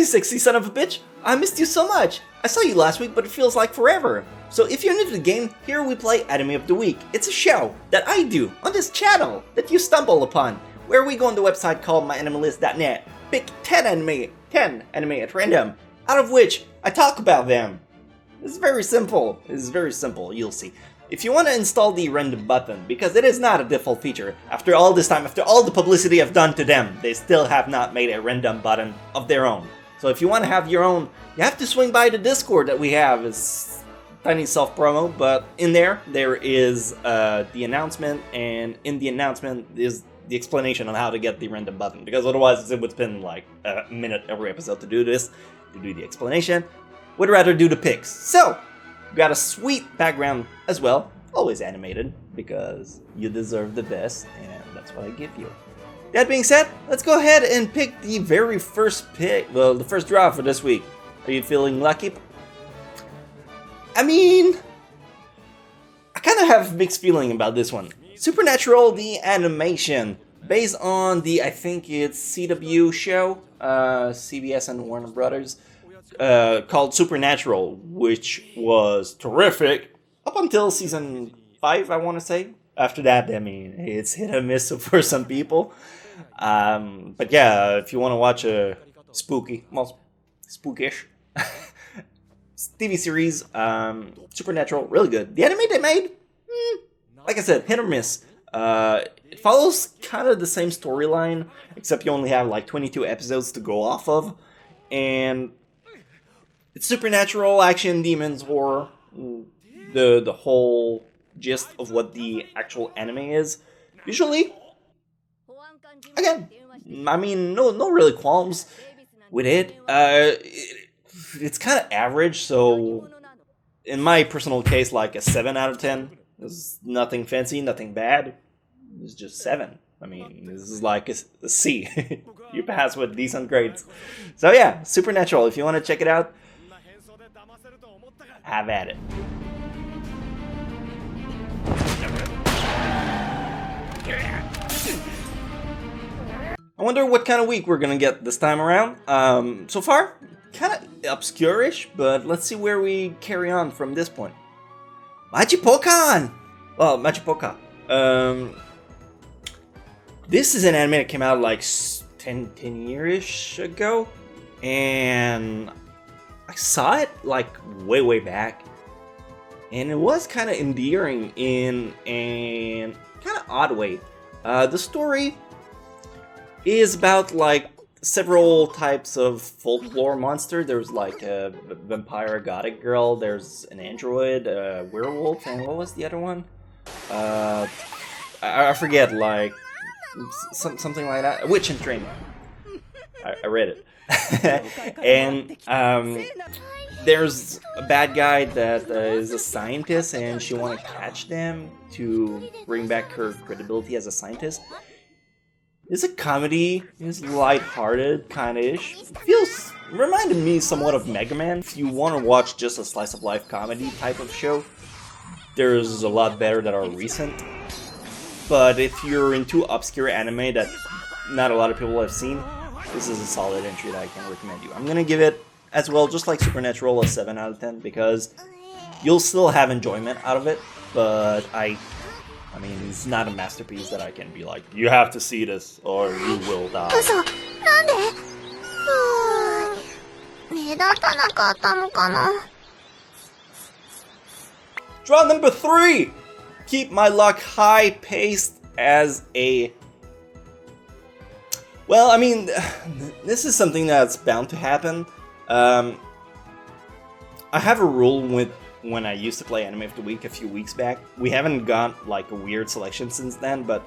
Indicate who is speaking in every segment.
Speaker 1: you sexy son of a bitch! I missed you so much! I saw you last week, but it feels like forever. So if you're new to the game, here we play Anime of the Week. It's a show that I do on this channel that you stumble upon, where we go on the website called myanimelist.net, pick 10 anime at random, out of which I talk about them. It's very simple. It's very simple, you'll see. If you want to install the random button, because it is not a default feature, after all this time, after all the publicity I've done to them, they still have not made a random button of their own. So if you want to have your own, you have to swing by the Discord that we have. It's tiny self-promo, but in there is the announcement, and in the announcement is the explanation on how to get the random button, because otherwise it would spend like a minute every episode to do this, to do the explanation. Would rather do the picks. So, got a sweet background as well, always animated, because you deserve the best, and that's what I give you. That being said, let's go ahead and pick the very first pick, well, the first draw for this week. Are you feeling lucky? I mean, I kind of have a mixed feeling about this one. Supernatural, the animation, based on the, I think it's CW show, CBS and Warner Brothers, called Supernatural, which was terrific up until season 5, I want to say. After that, I mean, it's hit or miss for some people. But yeah, if you want to watch a spooky, well, spookish TV series, Supernatural, really good. The anime they made, like I said, hit or miss. It follows kind of the same storyline, except you only have like 22 episodes to go off of, and it's supernatural, action, demons, horror, the whole gist of what the actual anime is. Usually, again, I mean, no really qualms with it. It's kind of average, so in my personal case, like a 7 out of 10. There's nothing fancy, nothing bad. It's just 7. I mean, this is like a C. You pass with decent grades. So yeah, Supernatural, if you want to check it out, have at it. I wonder what kind of week we're gonna get this time around. So far, kind of obscure-ish, but let's see where we carry on from this point. Machipokan! Well, Machipoka. This is an anime that came out like 10 years ago, and I saw it like way back, and it was kind of endearing in a kind of odd way. The story is about like several types of folklore monster. There's like a vampire, gothic girl. There's an android, a werewolf, and what was the other one? I forget. Like something like that. A witch in training. I read it. And there's a bad guy that is a scientist, and she want to catch them to bring back her credibility as a scientist. It's a comedy. It's lighthearted, kind-ish. Feels reminded me somewhat of Mega Man. If you want to watch just a slice of life comedy type of show, there's a lot better that are recent. But if you're into obscure anime that not a lot of people have seen, this is a solid entry that I can recommend you. I'm gonna give it, as well, just like Supernatural, a 7 out of 10, because you'll still have enjoyment out of it, but I mean, it's not a masterpiece that I can be like, you have to see this or you will die. Draw number 3! Keep my luck high-paced as a... Well, I mean, this is something that's bound to happen. I have a rule with when I used to play Anime of the Week a few weeks back. We haven't got like a weird selection since then, but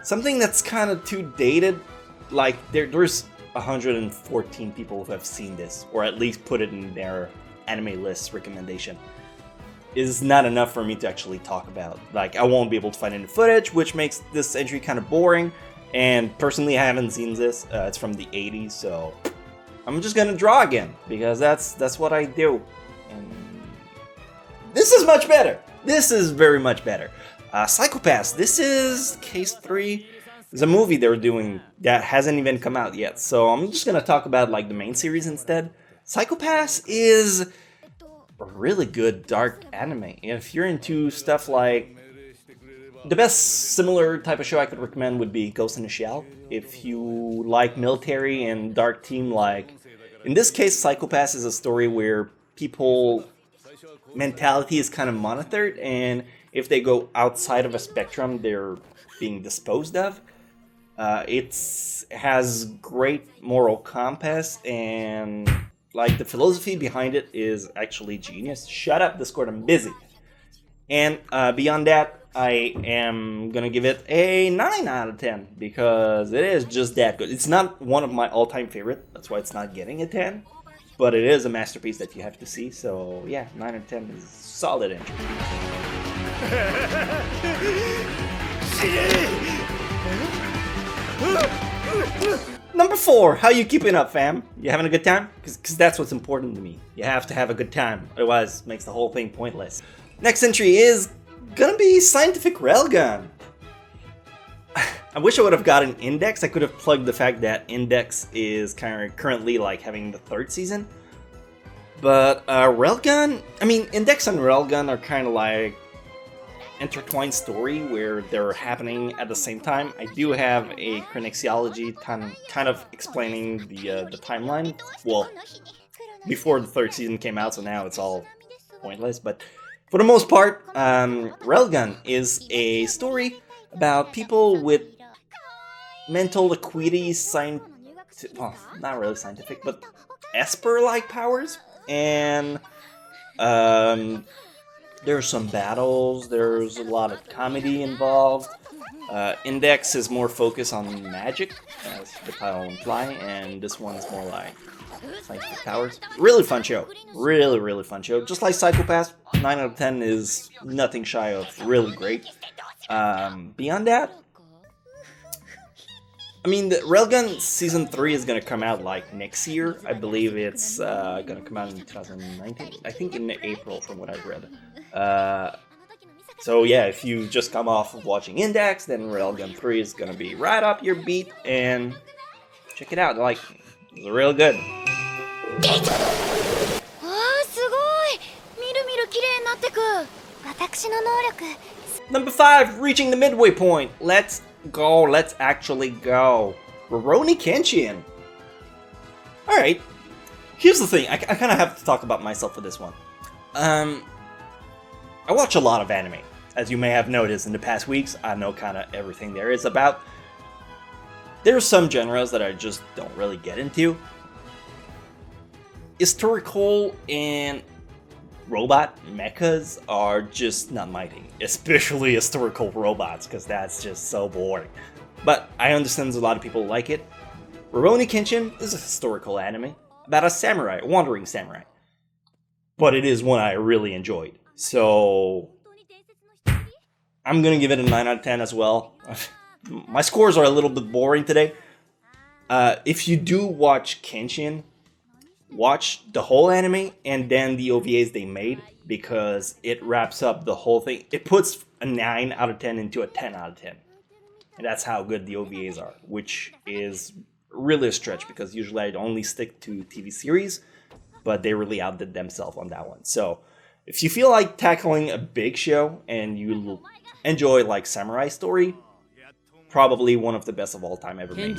Speaker 1: something that's kind of too dated, like there's 114 people who have seen this, or at least put it in their anime list recommendation, is not enough for me to actually talk about. Like, I won't be able to find any footage, which makes this entry kind of boring, and personally I haven't seen this. It's from the 80s, so I'm just gonna draw again, because that's what I do. And this is much better. This is very much better. Psychopaths. This is case 3. There's a movie they're doing that hasn't even come out yet, so I'm just gonna talk about like the main series instead. Psycho-Pass is a really good dark anime. If you're into stuff like... The best similar type of show I could recommend would be Ghost in the Shell. If you like military and dark theme, like... In this case, Psycho-Pass is a story where people... mentality is kind of monitored, and if they go outside of a spectrum, they're being disposed of. It has great moral compass, and like the philosophy behind it is actually genius. Shut up, Discord, I'm busy. And beyond that, I am gonna give it a 9 out of 10 because it is just that good. It's not one of my all-time favorite, that's why it's not getting a 10. But it is a masterpiece that you have to see, so yeah, 9 out of 10 is solid entry. Number 4, how you keeping up, fam? You having a good time? Because that's what's important to me. You have to have a good time, otherwise it makes the whole thing pointless. Next entry is gonna be Scientific Railgun. I wish I would have gotten Index. I could have plugged the fact that Index is currently like having the 3rd season. But Railgun, I mean, Index and Railgun are kind of like intertwined story where they're happening at the same time. I do have a Chronexiology kind of explaining the timeline. Well, before the 3rd season came out, so now it's all pointless. But for the most part, Railgun is a story about people with mental acuity, well, not really scientific, but Esper-like powers. And there's some battles, there's a lot of comedy involved. Index is more focused on magic, as the title implies, and this one's more like scientific powers. Really fun show. Really, really fun show. Just like Psycho-Pass, 9 out of 10 is nothing shy of really great. Beyond that, I mean, the Railgun Season 3 is gonna come out like next year. I believe it's gonna come out in 2019. I think in April, from what I've read. So yeah, if you just come off of watching Index, then Railgun 3 is gonna be right up your beat, and check it out. Like, it's real good. Number 5, reaching the midway point. Let's go. Let's actually go. Rurouni Kenshin. Alright. Here's the thing. I kind of have to talk about myself for this one. I watch a lot of anime. As you may have noticed in the past weeks, I know kind of everything there is about. There are some genres that I just don't really get into. Historical and robot mechas are just not my thing, especially historical robots, because that's just so boring. But I understand a lot of people like it. Rurouni Kenshin is a historical anime about a samurai, a wandering samurai. But it is one I really enjoyed. So I'm gonna give it a 9 out of 10 as well. My scores are a little bit boring today. If you do watch Kenshin, watch the whole anime and then the OVAs they made, because it wraps up the whole thing. It puts a 9 out of 10 into a 10 out of 10. And that's how good the OVAs are, which is really a stretch because usually I'd only stick to TV series, but they really outdid themselves on that one. So if you feel like tackling a big show and you enjoy like samurai story, probably one of the best of all time ever made.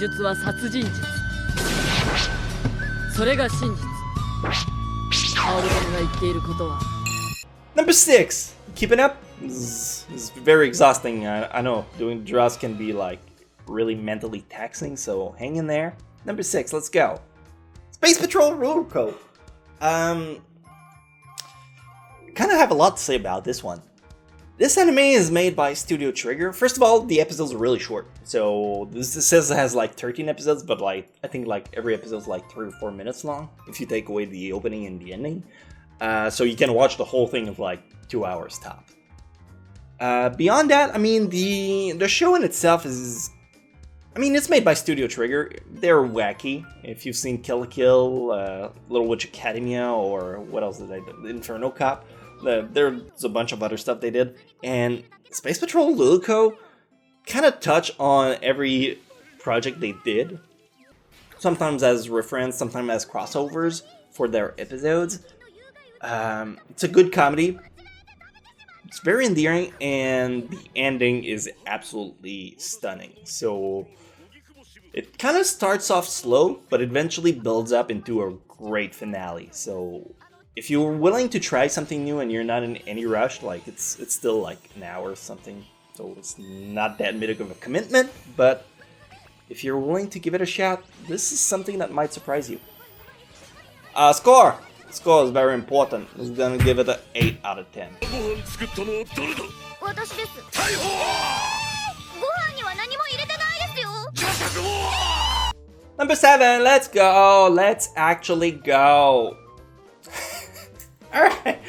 Speaker 1: Number 6, keeping up. This is very exhausting. I know doing draws can be like really mentally taxing, so hang in there. Number 6, let's go. Space Patrol Rurouni. Kind of have a lot to say about this one. This anime is made by Studio Trigger. First of all, the episodes are really short. So this says it has like 13 episodes, but like I think like every episode is like 3 or 4 minutes long if you take away the opening and the ending. So you can watch the whole thing in like 2 hours top. Beyond that, I mean the show in itself is, I mean, it's made by Studio Trigger. They're wacky. If you've seen Kill la Kill, Little Witch Academia, or what else did they do? Inferno Cop. There's a bunch of other stuff they did. And Space Patrol Rurouni kind of touch on every project they did. Sometimes as reference, sometimes as crossovers for their episodes. It's a good comedy. It's very endearing, and the ending is absolutely stunning. So it kind of starts off slow, but eventually builds up into a great finale. So if you're willing to try something new and you're not in any rush, like it's still like an hour or something, so it's not that big of a commitment, but if you're willing to give it a shot, this is something that might surprise you. Score! Score is very important. I'm gonna give it an 8 out of 10. Number 7, let's go! Let's actually go! Alright!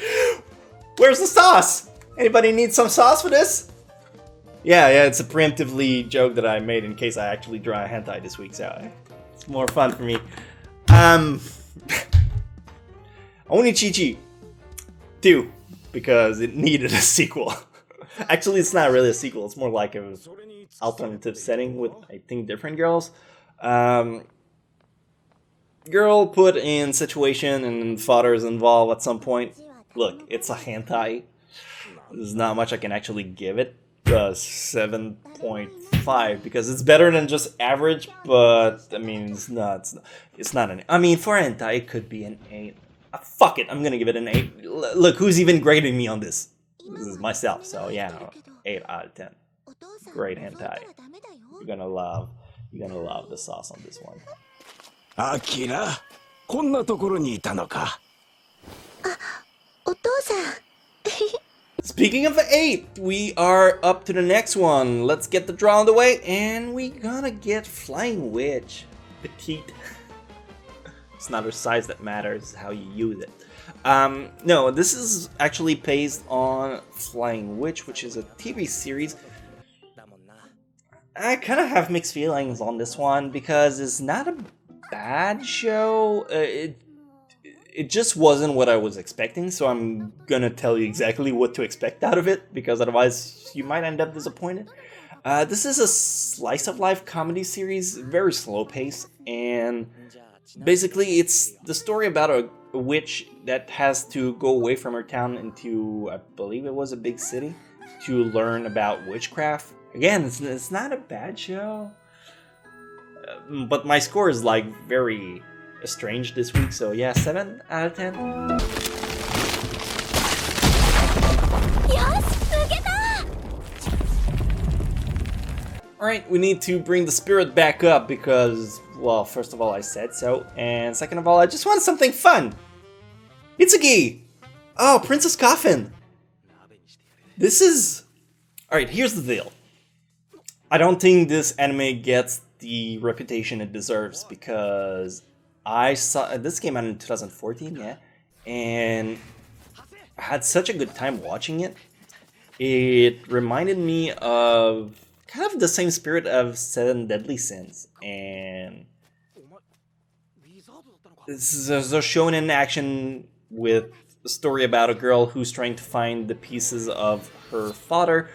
Speaker 1: Where's the sauce? Anybody need some sauce for this? Yeah, it's a preemptively joke that I made in case I actually draw a hentai this week, so it's more fun for me. Onichichi 2, because it needed a sequel. Actually, it's not really a sequel, it's more like an alternative setting with, I think, different girls. Girl put in situation and father is involved at some point. Look, it's a hentai. There's not much I can actually give it. 7.5 because it's better than just average, but I mean it's not an. I mean for hentai it could be an 8. Fuck it, I'm gonna give it an 8. Look, who's even grading me on this? This is myself, so yeah, 8 out of 10. Great hentai. You're gonna love the sauce on this one.
Speaker 2: Akira, こんなところにいたのか。お父さん。
Speaker 1: Speaking of the 8, we are up to the next one. Let's get the draw on the way, and we gonna get Flying Witch. Petite. It's not her size that matters, it's how you use it. No, this is actually based on Flying Witch, which is a TV series. I kind of have mixed feelings on this one, because it's not a bad show. It just wasn't what I was expecting, so I'm gonna tell you exactly what to expect out of it, because otherwise you might end up disappointed. This is a slice of life comedy series, very slow pace, and basically it's the story about a witch that has to go away from her town into, I believe it was a big city, to learn about witchcraft. Again, it's not a bad show, but my score is like very strange this week, so yeah, 7 out of 10. Alright, we need to bring the spirit back up because, well, first of all, I said so, and second of all, I just want something fun! Itsuki! Oh, Princess Coffin! This is... Alright, here's the deal. I don't think this anime gets the reputation it deserves because I saw this came out in 2014, yeah, and I had such a good time watching it. It reminded me of kind of the same spirit of Seven Deadly Sins, and this is a shonen action with a story about a girl who's trying to find the pieces of her father,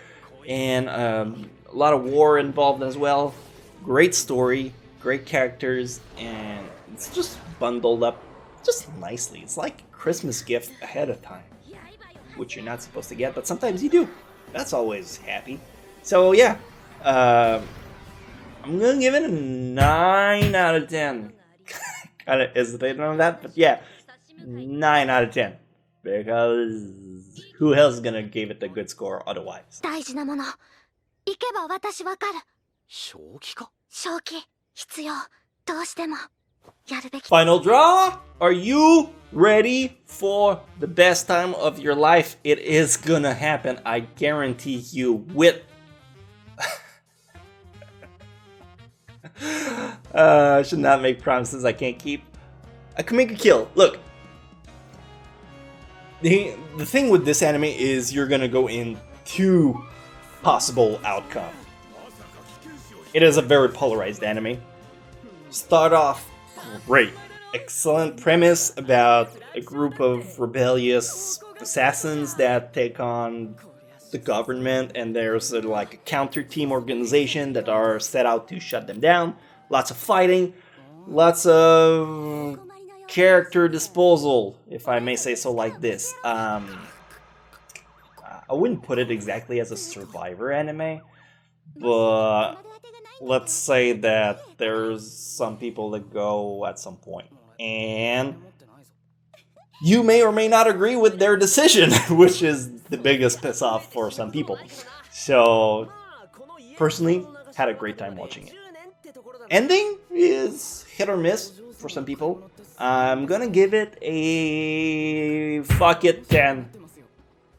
Speaker 1: and a lot of war involved as well. Great story, great characters, and it's just bundled up just nicely. It's like a Christmas gift ahead of time, which you're not supposed to get, but sometimes you do. That's always happy. So yeah, I'm gonna give it a 9 out of 10. Kind of hesitating on that, but yeah, 9 out of 10. Because who else is gonna give it a good score otherwise? Final draw? Are you ready for the best time of your life? It is gonna happen, I guarantee you. With I should not make promises I can't keep. I can make a kill. Look, the thing with this anime is you're gonna go in 2 possible outcomes. It is a very polarized anime. Start off great. Excellent premise about a group of rebellious assassins that take on the the government, and there's like a counter team organization that are set out to shut them down. Lots of fighting, lots of character disposal, if I may say so like this. I wouldn't put it exactly as a survivor anime, but let's say that there's some people that go at some point, and you may or may not agree with their decision, which is the biggest piss off for some people. So, personally, had a great time watching it. Ending is hit or miss for some people. I'm gonna give it a fuck it 10.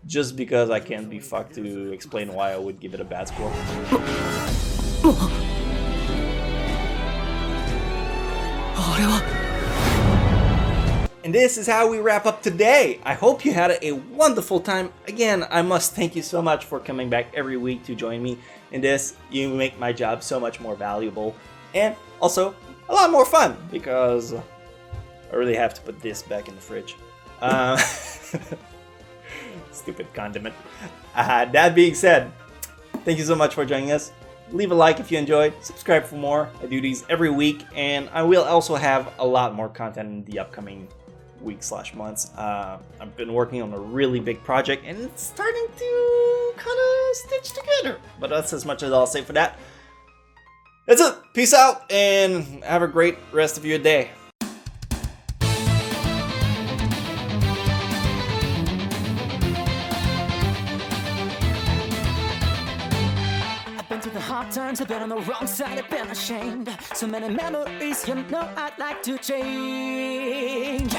Speaker 1: Just because I can't be fucked to explain why I would give it a bad score. And this is how we wrap up today. I hope you had a wonderful time. Again, I must thank you so much for coming back every week to join me in this. You make my job so much more valuable and also a lot more fun because I really have to put this back in the fridge. Stupid condiment. That being said, thank you so much for joining us. Leave a like if you enjoyed. Subscribe for more. I do these every week, and I will also have a lot more content in the upcoming weeks/months. I've been working on a really big project, and it's starting to kind of stitch together. But that's as much as I'll say for that. That's it. Peace out, and have a great rest of your day.
Speaker 3: Hard times, I've been on the wrong side, I've been ashamed. So many memories, you know I'd like to change.